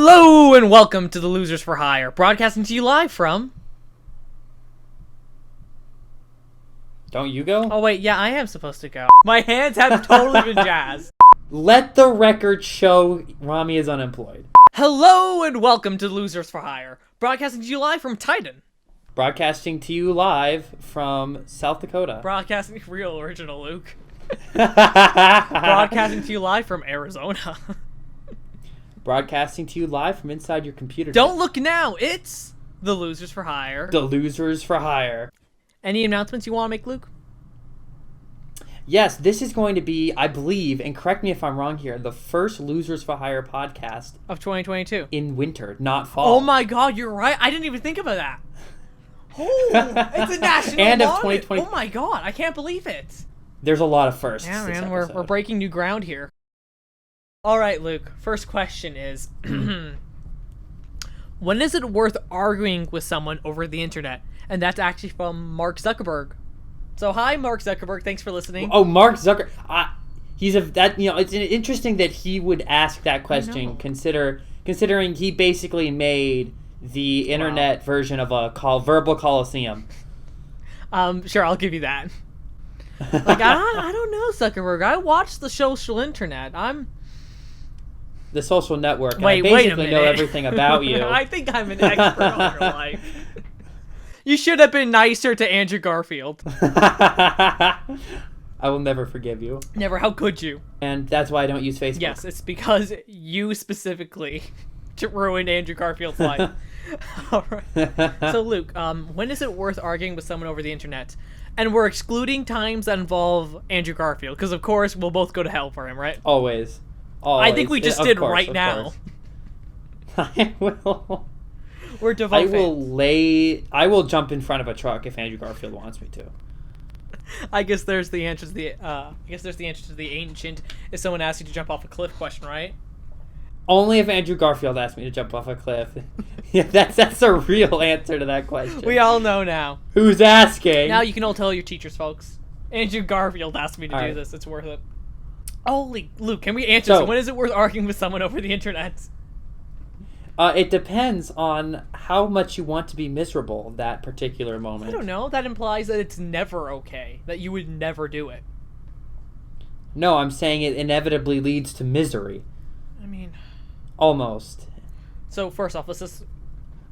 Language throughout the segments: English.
Hello and welcome to the Losers for Hire, broadcasting to you live from... Don't you go? Oh wait, yeah, I am supposed to go. My hands have totally been jazzed. Let the record show Ramy is unemployed. Hello and welcome to the Losers for Hire, broadcasting to you live from Titan. Broadcasting to you live from South Dakota. Broadcasting real original, Luke. Broadcasting to you live from Arizona. Broadcasting to you live from inside your computer. Don't look now, it's the Losers for Hire. The Losers for Hire. Any announcements you want to make, Luke? Yes, this is going to be, I believe, and correct me if I'm wrong here, the first Losers for Hire podcast of 2022. In winter, not fall. Oh my god, you're right. I didn't even think about that. Oh, it's a national and of holiday. 2020. Oh my god, I can't believe it. There's a lot of firsts. Yeah, this man, we're breaking new ground here. All right, Luke. First question is, when is it worth arguing with someone over the internet? And that's actually from Mark Zuckerberg. So, hi, Mark Zuckerberg. Thanks for listening. Oh, Mark Zuckerberg. It's interesting that he would ask that question. Considering he basically made the internet version of a verbal coliseum. Sure, I'll give you that. Like, I don't know, Zuckerberg. I watch the social internet. The social network. And wait I a basically know everything about you. I think I'm an expert on your life. You should have been nicer to Andrew Garfield. I will never forgive you. Never. How could you? And that's why I don't use Facebook. Yes, it's because you specifically ruined Andrew Garfield's life. All right. So, Luke, when is it worth arguing with someone over the internet? And we're excluding times that involve Andrew Garfield, because, of course, we'll both go to hell for him, right? Always. I think we just did right now. I will. We're devoted. I will jump in front of a truck if Andrew Garfield wants me to. I guess there's the answer to the ancient if someone asks you to jump off a cliff question, right? Only if Andrew Garfield asked me to jump off a cliff. Yeah, that's a real answer to that question. We all know now. Who's asking? Now you can all tell your teachers, folks. Andrew Garfield asked me to do this. It's worth it. Holy Luke, can we answer? So when is it worth arguing with someone over the internet? It depends on how much you want to be miserable that particular moment. I don't know. That implies that it's never okay. That you would never do it. No, I'm saying it inevitably leads to misery. I mean... Almost. So, first off, let's just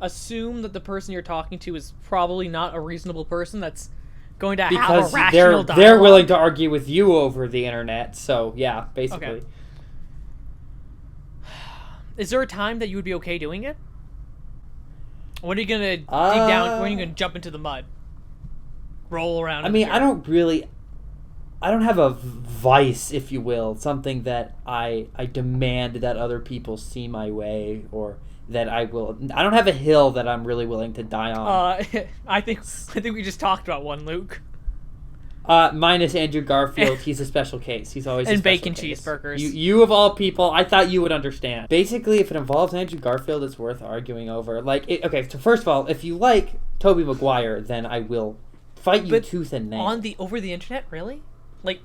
assume that the person you're talking to is probably not a reasonable person that's going to have a rational dialogue. They're willing to argue with you over the internet, so yeah, basically. Okay. Is there a time that you would be okay doing it? When are you gonna dig down? When are you gonna jump into the mud? Roll around. I don't have a vice, if you will, something that I demand that other people see my way, or that I don't have a hill that I'm really willing to die on. I think we just talked about one, Luke. Minus Andrew Garfield, he's a special case. He's always and a special bacon case. cheeseburgers. You of all people, I thought you would understand. Basically, if it involves Andrew Garfield, it's worth arguing over. Okay, so first of all, if you like Tobey Maguire, then I will fight you tooth and nail. Over the internet, really? Like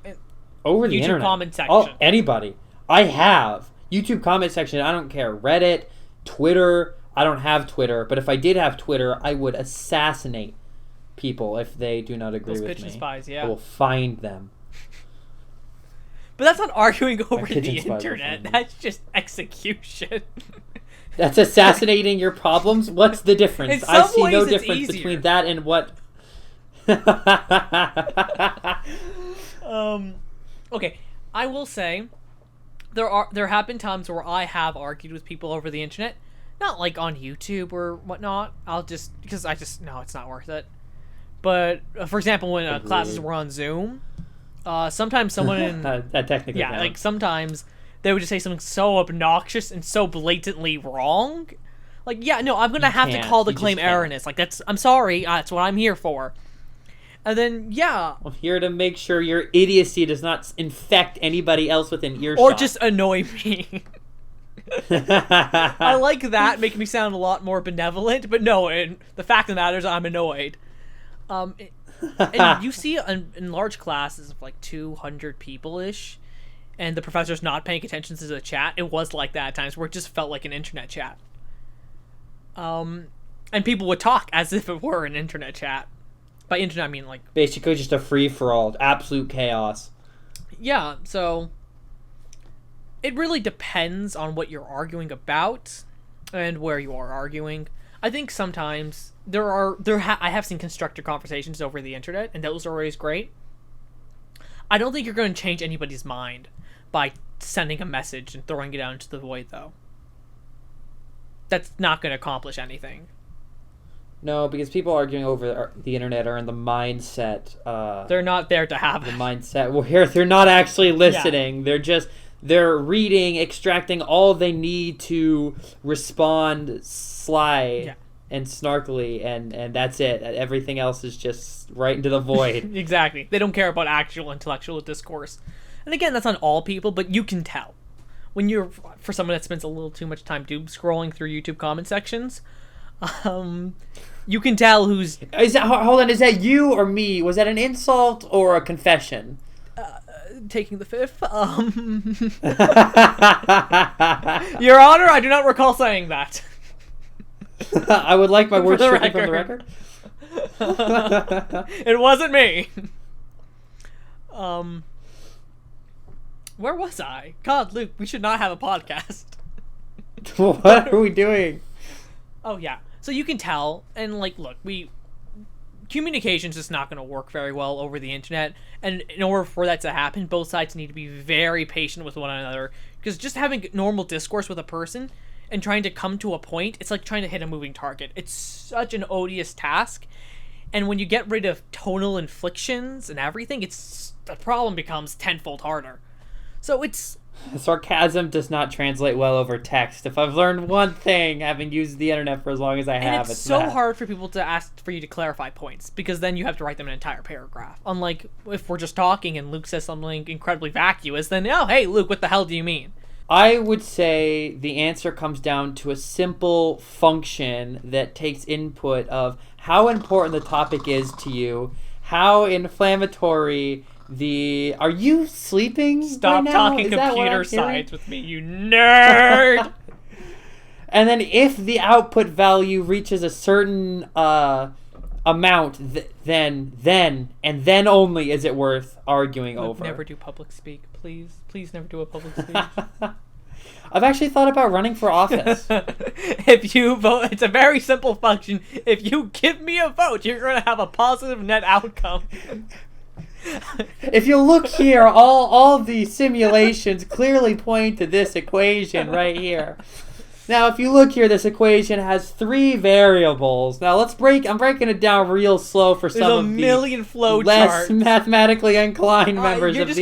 over the YouTube internet? Comment section. Oh, anybody. I have YouTube comment section. I don't care. Reddit, Twitter. I don't have Twitter, but if I did have Twitter, I would assassinate people if they do not agree with me. Those pigeon spies, yeah. I will find them. But that's not arguing over the internet. That's just execution. That's assassinating your problems? What's the difference? I see no difference between that and what... Okay, I will say there have been times where I have argued with people over the internet, not like on YouTube or whatnot. Because it's not worth it. But for example, when classes were on Zoom, sometimes someone that technically counts. Like sometimes they would just say something so obnoxious and so blatantly wrong. Like, I'm gonna have to call the claim erroneous. Like I'm sorry, that's what I'm here for. And then, I'm here to make sure your idiocy does not infect anybody else within earshot. Or just annoy me. I like that, make me sound a lot more benevolent, but no, and the fact of the matter is I'm annoyed. And you see in large classes of like 200 people-ish, and the professor's not paying attention to the chat, it was like that at times where it just felt like an internet chat. And people would talk as if it were an internet chat. By internet, I mean like... Basically just a free-for-all. Absolute chaos. Yeah, so... It really depends on what you're arguing about and where you are arguing. I think sometimes I have seen constructive conversations over the internet, and those are always great. I don't think you're going to change anybody's mind by sending a message and throwing it out into the void, though. That's not going to accomplish anything. No, because people arguing over the internet are in the mindset. They're not there to have the mindset. Well, they're not actually listening. Yeah. They're reading, extracting all they need to respond sly and snarkily, and that's it. Everything else is just right into the void. Exactly. They don't care about actual intellectual discourse. And again, that's on all people, but you can tell. For someone that spends a little too much time doom scrolling through YouTube comment sections, you can tell who's... Hold on, is that you or me? Was that an insult or a confession? Taking the fifth. Your Honor, I do not recall saying that. I would like my words stricken from the record. It wasn't me. Where was I? God, Luke, we should not have a podcast. What are we doing? Oh, yeah. So you can tell, and like, look, communication's just not going to work very well over the internet, and in order for that to happen, both sides need to be very patient with one another, because just having normal discourse with a person and trying to come to a point, it's like trying to hit a moving target. It's such an odious task, and when you get rid of tonal inflections and everything, the problem becomes tenfold harder. So sarcasm does not translate well over text. If I've learned one thing, having used the internet for as long as I have, it's so hard for people to ask for you to clarify points, because then you have to write them an entire paragraph. Unlike if we're just talking and Luke says something incredibly vacuous, then, oh, hey, Luke, what the hell do you mean? I would say the answer comes down to a simple function that takes input of how important the topic is to you, how inflammatory... Are you sleeping? Stop right talking computer science with me, you nerd! And then if the output value reaches a certain amount, then only is it worth arguing over. Never do public speak, please. Please never do a public speech. I've actually thought about running for office. If you vote, it's a very simple function. If you give me a vote, you're going to have a positive net outcome. If you look here, all the simulations clearly point to this equation right here. Now, if you look here, this equation has 3 variables. Now, I'm breaking it down real slow for some of the less mathematically inclined members of the...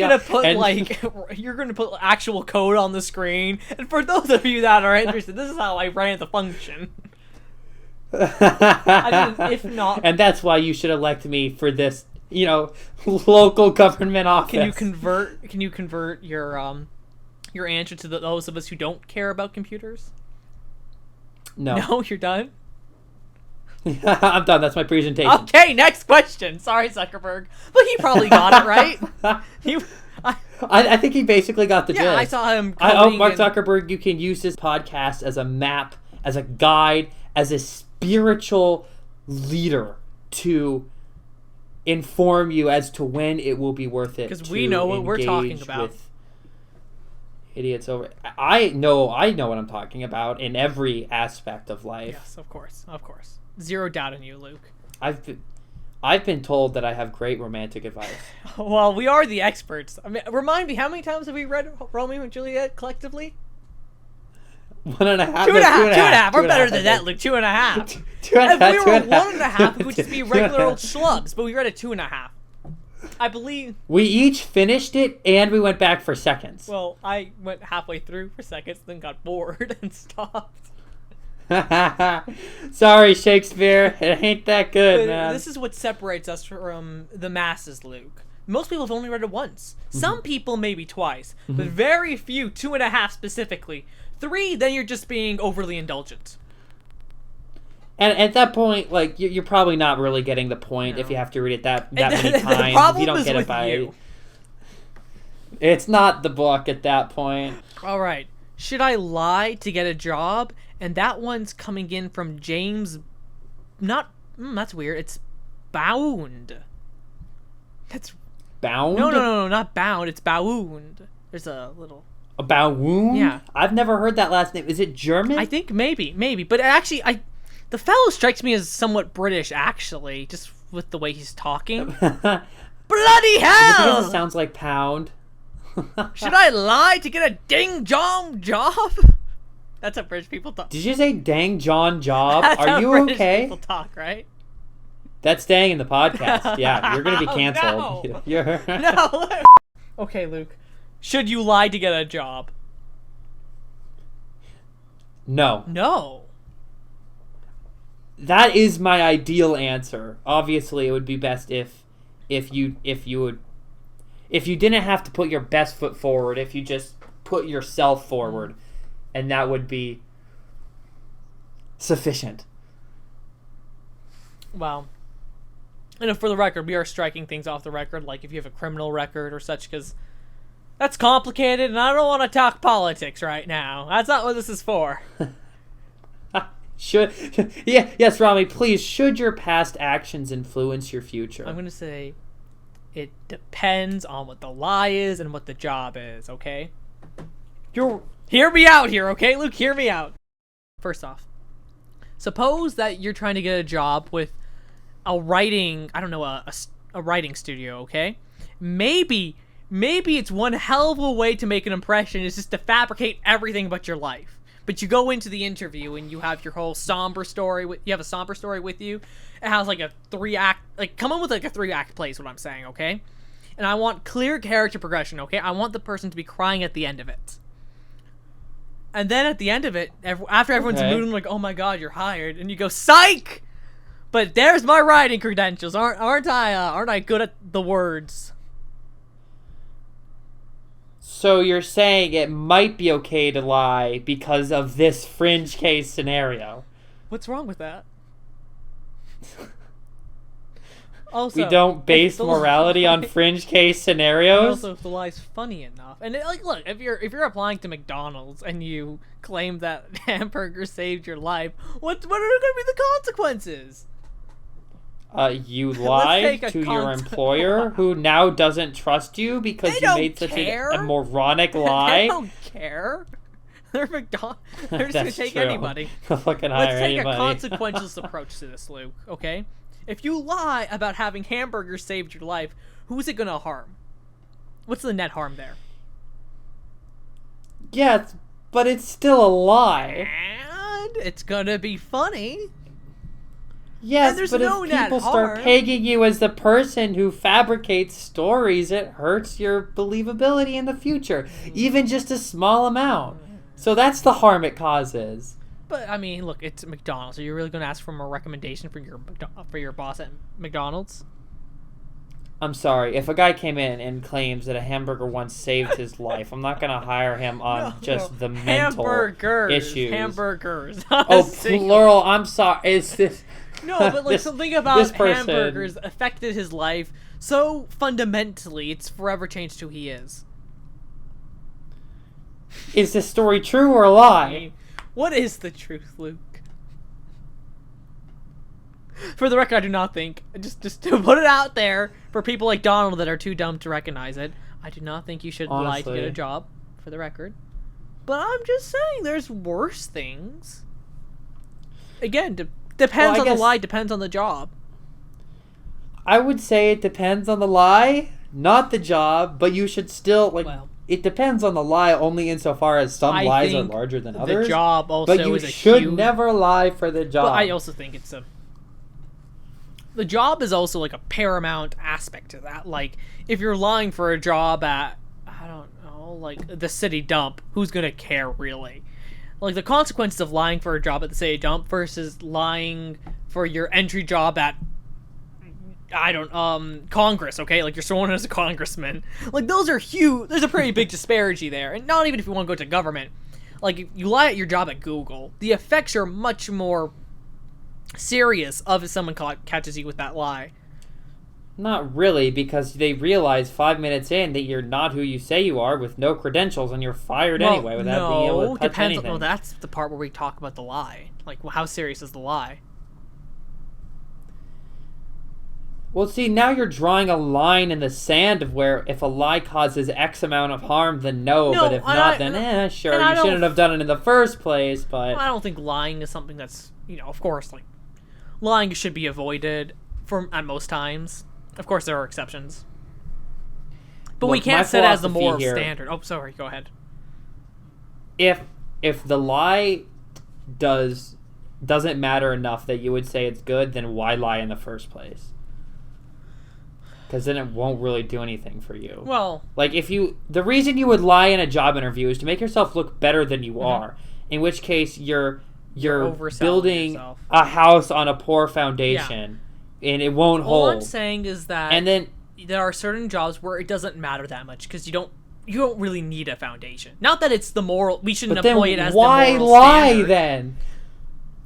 You're going to put actual code on the screen. And for those of you that are interested, this is how I ran the function. If not... And that's why you should elect me for this... local government office. Can you convert your answer to those of us who don't care about computers? No, you're done? I'm done. That's my presentation. Okay, next question. Sorry, Zuckerberg. But he probably got it right. I think he basically got the gist. Yeah, I saw him. Mark Zuckerberg, you can use this podcast as a map, as a guide, as a spiritual leader to inform you as to when it will be worth it. Because we know what we're talking about. Idiots over. I know what I'm talking about in every aspect of life. Yes, of course. Zero doubt in you, Luke. I've been told that I have great romantic advice. Well, we are the experts. I mean, remind me, how many times have we read Romeo and Juliet collectively? 1.5. Two and a half. We're better than that, Luke. 2.5. If we were 1.5, it would just be regular old schlubs. But we read it 2.5. I believe we each finished it, and we went back for seconds. Well, I went halfway through for seconds, then got bored and stopped. Sorry, Shakespeare. It ain't that good, man. This is what separates us from the masses, Luke. Most people have only read it once. Mm-hmm. Some people maybe twice, but very few. 2.5 specifically. 3, then you're just being overly indulgent. And at that point, like, you're probably not really getting the point if you have to read it that many times. If you don't get it by... It's not the book at that point. All right. Should I lie to get a job? And that one's coming in from James. Not. That's weird. It's Bound. That's Bound? No, not Bound. It's Bound. There's a little. A Bound? Yeah. I've never heard that last name. Is it German? I think maybe. But actually, the fellow strikes me as somewhat British, actually, just with the way he's talking. Bloody hell! Because it sounds like pound. Should I lie to get a ding-dong job? That's how British people talk. Did you say dang John job? That's Are how you British okay? people talk, right? That's staying in the podcast. Yeah, you're going to be canceled. No. You're... No. Okay, Luke. Should you lie to get a job? No. No. That is my ideal answer. Obviously, it would be best if you didn't have to put your best foot forward, if you just put yourself forward, and that would be sufficient. Well, and for the record, we are striking things off the record, like if you have a criminal record or such, because that's complicated, and I don't want to talk politics right now. That's not what this is for. Yes, Ramy, please, should your past actions influence your future? I'm going to say it depends on what the lie is and what the job is, okay? Hear me out here, okay, Luke? Hear me out. First off, suppose that you're trying to get a job with a writing, I don't know, a writing studio, okay? Maybe it's one hell of a way to make an impression is just to fabricate everything about your life. But you go into the interview and you have your whole somber story. You have a somber story with you. It has like a 3-act, like come on with like a 3-act play is what I'm saying, okay? And I want clear character progression, okay? I want the person to be crying at the end of it. And then at the end of it, after everyone's moving, like, oh my god, you're hired, and you go, psych! But there's my writing credentials, aren't I good at the words? So you're saying it might be okay to lie because of this Fringe case scenario? What's wrong with that? Also, we don't base morality on Fringe case scenarios? Also, if the lie's funny enough. And look, if you're applying to McDonald's and you claim that hamburger saved your life, what are going to be the consequences? You lied to your employer, who now doesn't trust you because you made such a moronic lie. They don't care. They're McDonald's. They're just gonna take anybody. Let's take a consequentialist approach to this, Luke. Okay, if you lie about having hamburgers saved your life, who is it gonna harm? What's the net harm there? Yes, but it's still a lie. And it's gonna be funny. Yes, but if people start pegging you as the person who fabricates stories, it hurts your believability in the future, even just a small amount. So that's the harm it causes. But I mean, look, it's McDonald's. Are you really going to ask for a recommendation for your boss at McDonald's? I'm sorry. If a guy came in and claims that a hamburger once saved his life, I'm not going to hire him on the mental issues. Hamburgers. Oh, plural. I'm sorry. Is this... No, but like something about hamburgers affected his life so fundamentally, it's forever changed who he is. Is this story true or a lie? What is the truth, Luke? For the record, I do not think, just to put it out there for people like Donald that are too dumb to recognize it, I do not think you should lie to get a job, for the record. But I'm just saying, there's worse things. Again, depends on the lie, depends on the job. I would say it depends on the lie, not the job, but you should still, it depends on the lie only insofar as some lies are larger than others. The job also but you should never lie for the job. But I also think it's the job is also like a paramount aspect to that. Like, if you're lying for a job at, I don't know, like the city dump, who's gonna care really? Like, the consequences of lying for a job at the city dump versus lying for your entry job at, Congress, okay? Like, you're sworn in as a congressman. Like, those are huge. There's a pretty big disparity there. And not even if you want to go to government. Like, if you lie at your job at Google, the effects are much more serious if someone catches you with that lie. Not really, because they realize 5 minutes in that you're not who you say you are with no credentials, and you're fired anyway without being able to touch depends. anything. Well, that's the part where we talk about the lie. Like, how serious is the lie? Well, see, now you're drawing a line in the sand of where if a lie causes X amount of harm, then no, but if not, then sure, you shouldn't have done it in the first place, but... I don't think lying is something that's, of course, like, lying should be avoided at most times. Of course, there are exceptions. But we can't set it as the moral standard. Oh, sorry, go ahead. If the lie doesn't matter enough that you would say it's good, then why lie in the first place? Because then it won't really do anything for you. Well... Like, the reason you would lie in a job interview is to make yourself look better than you are. In which case, you're building a house on a poor foundation. Yeah. And it won't hold. All I'm saying is that there are certain jobs where it doesn't matter that much because you don't really need a foundation. Not that it's the moral... We shouldn't employ it as the moral standard. Why lie, then?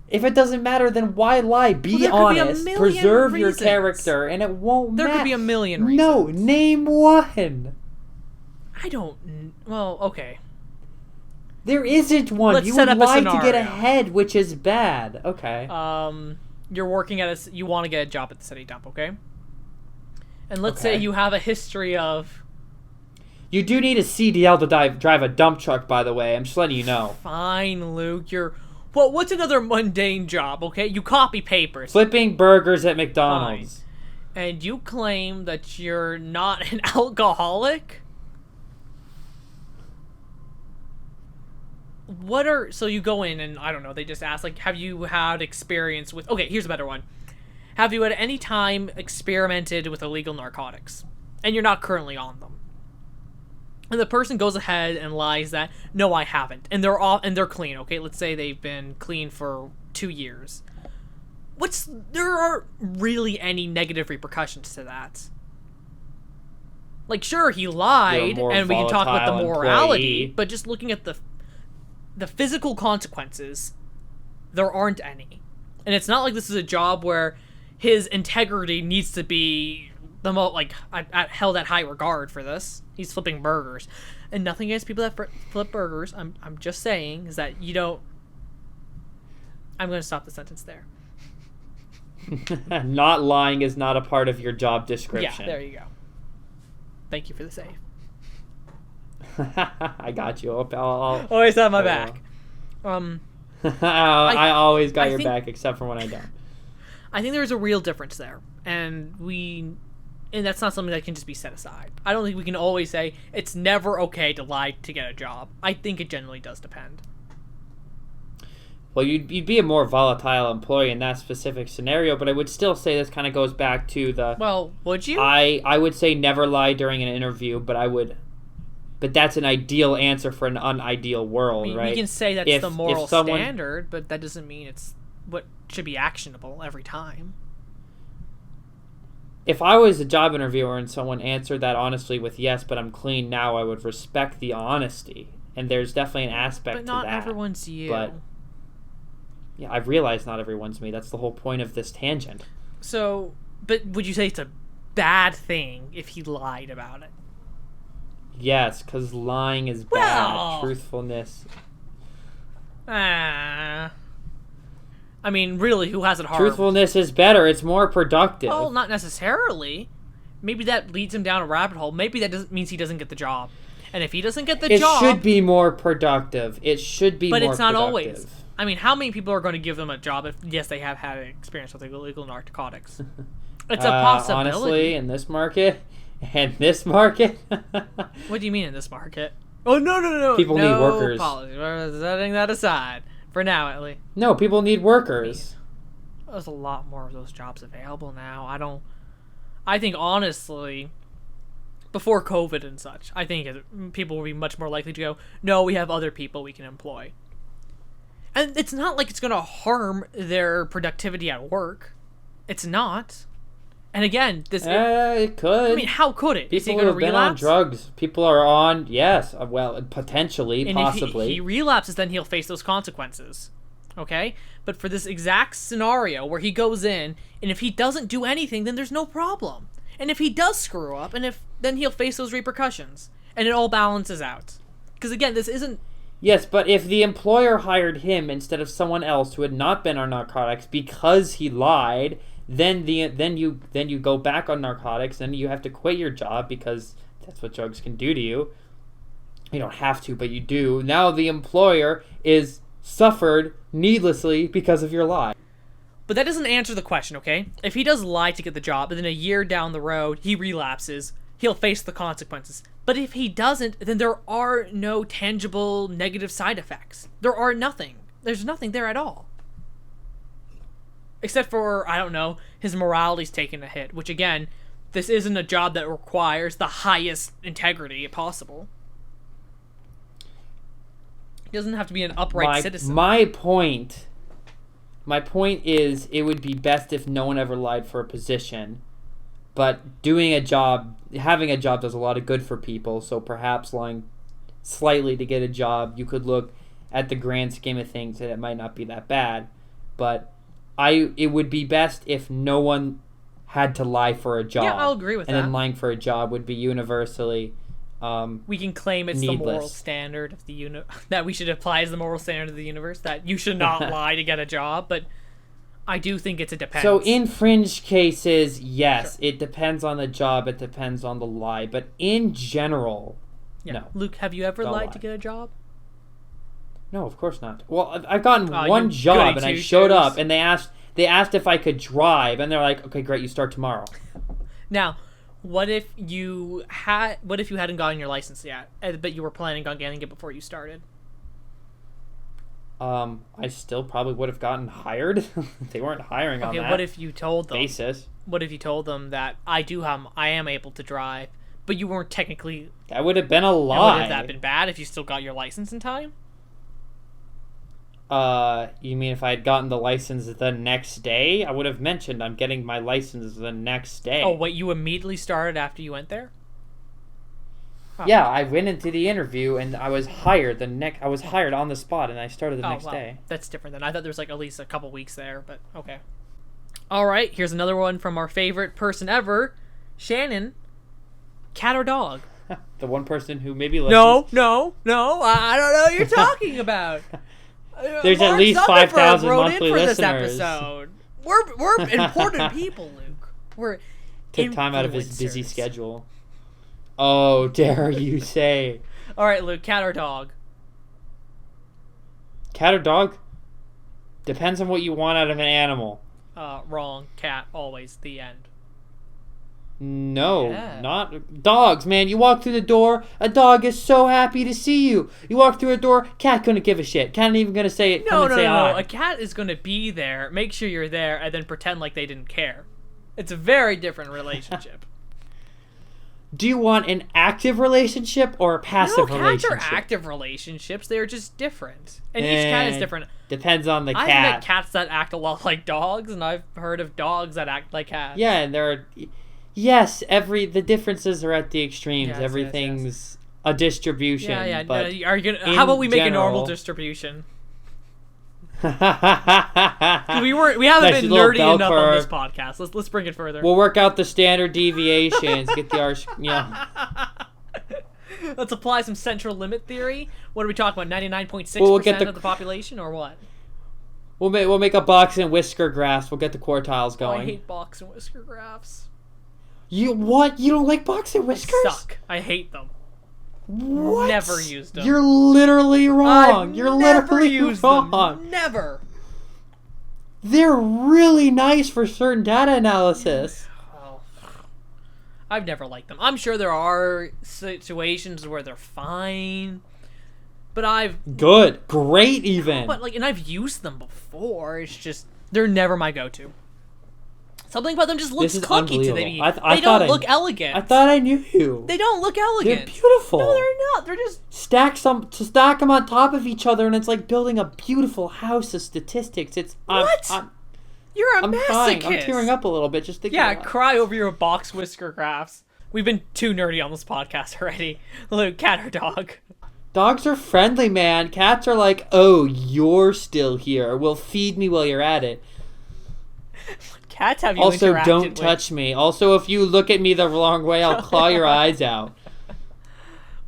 If it doesn't matter, then why lie? Be honest. Preserve your character, and it won't matter. There could be a million reasons. No, name one. I don't... Well, okay. There isn't one. You would lie to get ahead, which is bad. Okay. You're working at you want to get a job at the city dump, okay? And let's say you have a history of... You do need a CDL to drive a dump truck, by the way. I'm just letting you know. Fine, Luke. Well, what's another mundane job, okay? You copy papers. Flipping burgers at McDonald's. Fine. And you claim that you're not an alcoholic? So you go in and, I don't know, they just ask, like, have you had experience with... Okay, here's a better one. Have you at any time experimented with illegal narcotics? And you're not currently on them. And the person goes ahead and lies that, no, I haven't. And they're clean, okay? Let's say they've been clean for 2 years. There aren't really any negative repercussions to that. Like, sure, he lied, and we can talk about the morality, but just looking at the physical consequences, there aren't any. And it's not like this is a job where his integrity needs to be held at high regard for this. He's flipping burgers. And nothing against people that flip burgers. I'm just saying is that you don't... I'm going to stop the sentence there. Not lying is not a part of your job description. Yeah, there you go. Thank you for the save. I got you. I'll always have my back. I always got your back, except for when I don't. I think there's a real difference there, and that's not something that can just be set aside. I don't think we can always say it's never okay to lie to get a job. I think it generally does depend. Well, you'd be a more volatile employee in that specific scenario, but I would still say this kind of goes back to the... Well, would you? I would say never lie during an interview, but that's an ideal answer for an unideal world, right? We can say that's the moral standard, but that doesn't mean it's what should be actionable every time. If I was a job interviewer and someone answered that honestly with yes, but I'm clean now, I would respect the honesty. And there's definitely an aspect to that. But not everyone's you. But yeah, I've realized not everyone's me. That's the whole point of this tangent. So, but would you say it's a bad thing if he lied about it? Yes, because lying is bad. Truthfulness. I mean, really, who has it hard? Truthfulness is better. It's more productive. Well, not necessarily. Maybe that leads him down a rabbit hole. Maybe that means he doesn't get the job. And if he doesn't get the job... It should be more productive. It should be more productive. But it's not always. I mean, how many people are going to give them a job if, yes, they have had experience with illegal narcotics? It's a possibility. Honestly, in this market... And this market? What do you mean in this market? Oh, no. People need workers. Apologies. We're setting that aside. For now, at least. No, people need workers. There's a lot more of those jobs available now. I think, honestly, before COVID and such, I think people will be much more likely to go, no, we have other people we can employ. And it's not like it's going to harm their productivity at work. It's not. And again, it could. I mean, how could it? Is he going to relapse? Been on drugs. People are on, yes, well, potentially, and possibly. If he relapses, then he'll face those consequences. Okay? But for this exact scenario where he goes in, and if he doesn't do anything, then there's no problem. And if he does screw up, then he'll face those repercussions, and it all balances out. Because again, this isn't. Yes, but if the employer hired him instead of someone else who had not been on narcotics because he lied, then you go back on narcotics, and you have to quit your job because that's what drugs can do to you. You don't have to, but you do. Now the employer is suffered needlessly because of your lie. But that doesn't answer the question, okay? If he does lie to get the job, and then a year down the road, he relapses, he'll face the consequences. But if he doesn't, then there are no tangible negative side effects. There are nothing. There's nothing there at all. Except for, I don't know, his morality's taking a hit, which again, this isn't a job that requires the highest integrity possible. He doesn't have to be an upright citizen. My point is, it would be best if no one ever lied for a position. But having a job does a lot of good for people, so perhaps lying slightly to get a job, you could look at the grand scheme of things and it might not be that bad. But it would be best if no one had to lie for a job. Yeah, I'll agree with that. And then lying for a job would be universally we can claim it's needless. the moral standard of the that we should apply as the moral standard of the universe, that you should not lie to get a job, but I do think it's a depends. So in fringe cases, yes, Sure. It depends on the job, it depends on the lie. But in general, no. Luke, have you ever Don't lied lie. to get a job? No, of course not. Well, I've gotten Oh, one you job, goody and I showed two-shoes. up, and they asked if I could drive, and they're like, "Okay, great, you start tomorrow." Now, what if you hadn't gotten your license yet, but you were planning on getting it before you started? I still probably would have gotten hired. They weren't hiring on Okay, that what if you told them? basis. What if you told them that I am able to drive, but you weren't technically? That would have been a Would lie. have that been bad if you still got your license in time? You mean if I had gotten the license the next day? I would have mentioned I'm getting my license the next day. Oh, wait, you immediately started after you went there? Oh. Yeah, I went into the interview and I was hired I was hired on the spot, and I started the next day. That's different then. I thought there was like at least a couple weeks there, but okay. All right, here's another one from our favorite person ever, Shannon. Cat or dog? The one person who maybe listens. No. I don't know what you're talking about. There's at Mark least Zuckerberg 5,000 wrote monthly in for this listeners. episode. We're important people, Luke. We're Took time out of his busy influencers. schedule. Oh, dare you say. All right, Luke, cat or dog? Cat or dog? Depends on what you want out of an animal. Wrong. Cat, always. The end. No, Yeah. not dogs, man. You walk through the door, a dog is so happy to see you. You walk through a door, cat couldn't give a shit. Cat ain't even gonna say it. No. Say hi. A cat is going to be there, make sure you're there, and then pretend like they didn't care. It's a very different relationship. Do you want an active relationship or a passive Cats relationship? are active relationships. They are just different. And each cat is different. Depends on the I've cat. met cats that act a lot like dogs, and I've heard of dogs that act like cats. Yeah, and there are... Yes, the differences are at the extremes. Yes, Everything's a distribution. Yeah. But Are you gonna? How about we make a normal general- distribution? we We haven't been nerdy enough on this podcast. Let's bring it further. We'll work out the standard deviations. Get the arch. Yeah. Let's apply some central limit theory. What are we talking about? 99.6% Well, we'll get of the population, or what? We'll make a box and whisker graphs. We'll get the quartiles Oh, going. I hate box and whisker graphs. You what? You don't like box and whiskers? They suck. I hate them. What? Never used them. You're literally wrong. I've You're never literally used wrong. them. Never. They're really nice for certain data analysis. Well, I've never liked them. I'm sure there are situations where they're fine, but Good. Great even. and I've used them before. It's just they're never my go-to. Something about them just looks This is clunky to me. unbelievable. I They thought don't look elegant. I thought I knew you. They don't look elegant. They're beautiful. No, they're not. They're just Stack them on top of each other, and it's like building a beautiful house of statistics. It's What? You're a I'm masochist. crying. I'm tearing up a little bit just thinking. Yeah, about it. cry over your box whisker graphs. We've been too nerdy on this podcast already. Luke, cat or dog? Dogs are friendly, man. Cats are like, oh, you're still here. Well, feed me while you're at it. cats have you Also, interacted don't with? touch me. Also, if you look at me the wrong way, I'll claw your eyes out.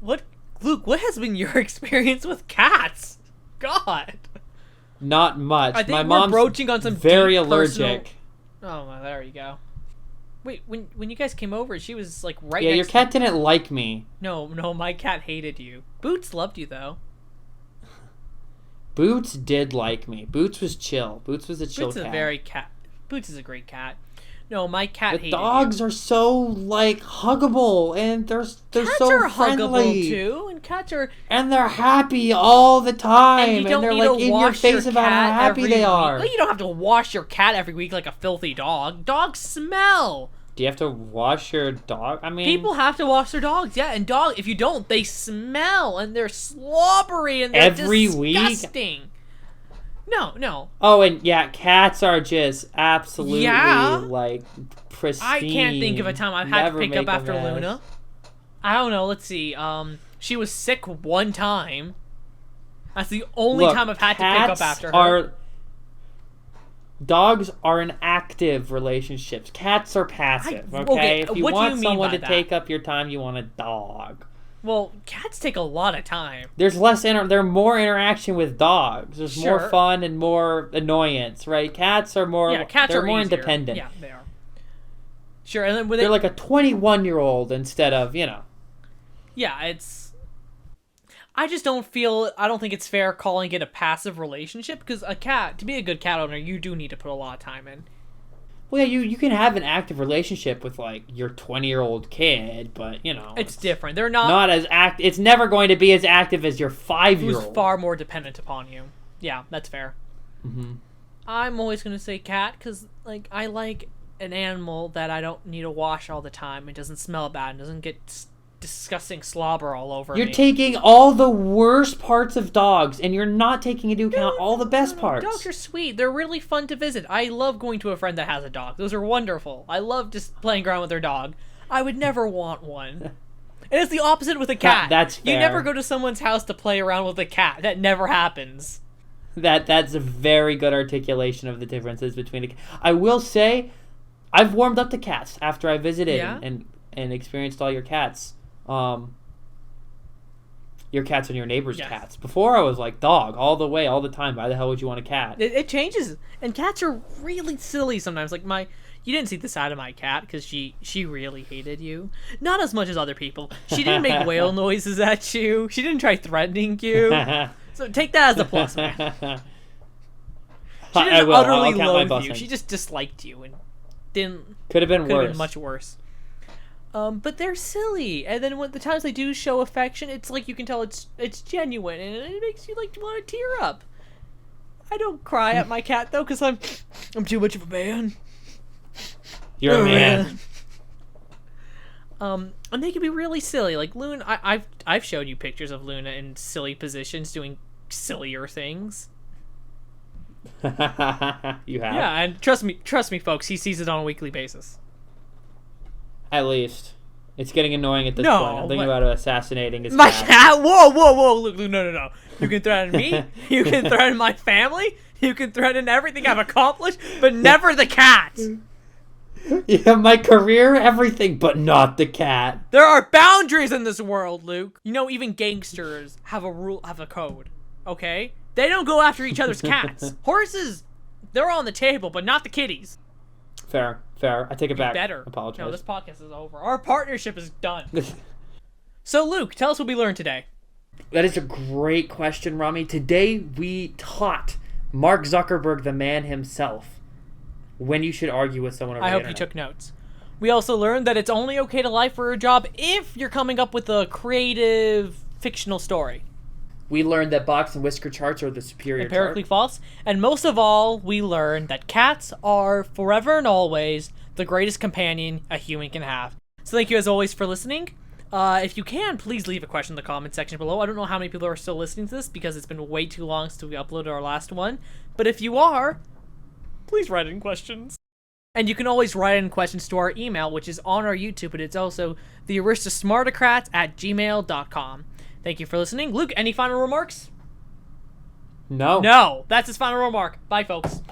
Luke, what has been your experience with cats? God. Not much. I think My we're mom's broaching on some very deep allergic. Oh, well, there you go. Wait, when you guys came over, she was like right Yeah, next your cat didn't like me. No, my cat hated you. Boots loved you, though. Boots did like me. Boots was chill. Boots was a chill cat. Boots is a great cat. No, my cat But hated dogs you. are so like huggable, and they're Cats so are friendly huggable too, and cats are. and they're happy all the time, And you don't they're need like to in your wash face your about how cat happy every they week. are. Well, you don't have to wash your cat every week like a filthy dog. Dogs smell. Do you have to wash your dog? I mean, People have to wash their dogs, yeah. And if you don't, they smell and they're slobbery and they're every week. disgusting. No. Oh, and yeah, cats are just absolutely Yeah. like pristine. I can't think of a time I've had to Never pick up make a after mess. Luna. I don't know. Let's see. She was sick one time. That's the only Look, time I've had to pick up after her. Dogs are in active relationships. Cats are passive. Okay, if you what do want you mean someone by to that? take up your time, you want a dog. Well, cats take a lot of time. There's there's more interaction with dogs. There's more Sure. fun and more annoyance, right? Cats are more. Yeah, cats they're are more easier. independent. Yeah, they are. Sure, and then when They're like a 21-year-old instead of Yeah, it's. I just don't think it's fair calling it a passive relationship because to be a good cat owner, you do need to put a lot of time in. Well, yeah, you can have an active relationship with like your 20-year-old kid, but It's different. They're not as It's never going to be as active as your 5-year-old. who's far more dependent upon you. Yeah, that's fair. Mm-hmm. I'm always gonna say cat because like I like an animal that I don't need to wash all the time. It doesn't smell bad and doesn't get disgusting slobber all over You're me. taking all the worst parts of dogs, and you're not taking into account all the best parts. Dogs are sweet. They're really fun to visit. I love going to a friend that has a dog. Those are wonderful. I love just playing around with their dog. I would never want one. And it's the opposite with a cat. That's fair. You never go to someone's house to play around with a cat. That never happens. That's a very good articulation of the differences between I will say, I've warmed up to cats after I visited and experienced all your cats. Your cats and your neighbor's cats. Before I was like dog all the way, all the time. Why the hell would you want a cat? It changes, and cats are really silly sometimes. Like you didn't see the side of my cat because she really hated you. Not as much as other people. She didn't make whale noises at you. She didn't try threatening you. So take that as a plus, man. She didn't utterly loathe you. She just disliked you and didn't. Could have been worse. Much worse. But they're silly, and then when the times they do show affection, it's like you can tell it's genuine, and it makes you like want to tear up. I don't cry at my cat though, because I'm too much of a man. You're a man. And they can be really silly. Like Luna, I've showed you pictures of Luna in silly positions doing sillier things. You have? Yeah, and trust me, folks, he sees it on a weekly basis. At least. It's getting annoying at this point. I'm thinking about assassinating his my cat. cat. Whoa! Look, no. You can threaten me. You can threaten my family. You can threaten everything I've accomplished, but never the cat. Yeah, my career, everything, but not the cat. There are boundaries in this world, Luke. You know, even gangsters have a code. Okay, they don't go after each other's cats. Horses, they're on the table, but not the kitties. Fair. I take it back. Better. Apologize. No, this podcast is over. Our partnership is done. So, Luke, tell us what we learned today. That is a great question, Ramy. Today we taught Mark Zuckerberg, the man himself, when you should argue with someone over the internet. I hope you took notes. We also learned that it's only okay to lie for a job if you're coming up with a creative fictional story. We learned that box and whisker charts are the superior Empirically chart. false. And most of all, we learned that cats are forever and always the greatest companion a human can have. So thank you as always for listening. If you can, please leave a question in the comment section below. I don't know how many people are still listening to this because it's been way too long since we uploaded our last one. But if you are, please write in questions. And you can always write in questions to our email, which is on our YouTube, but it's also thearistasmartocrats@gmail.com. Thank you for listening. Luke, any final remarks? No. No, that's his final remark. Bye, folks.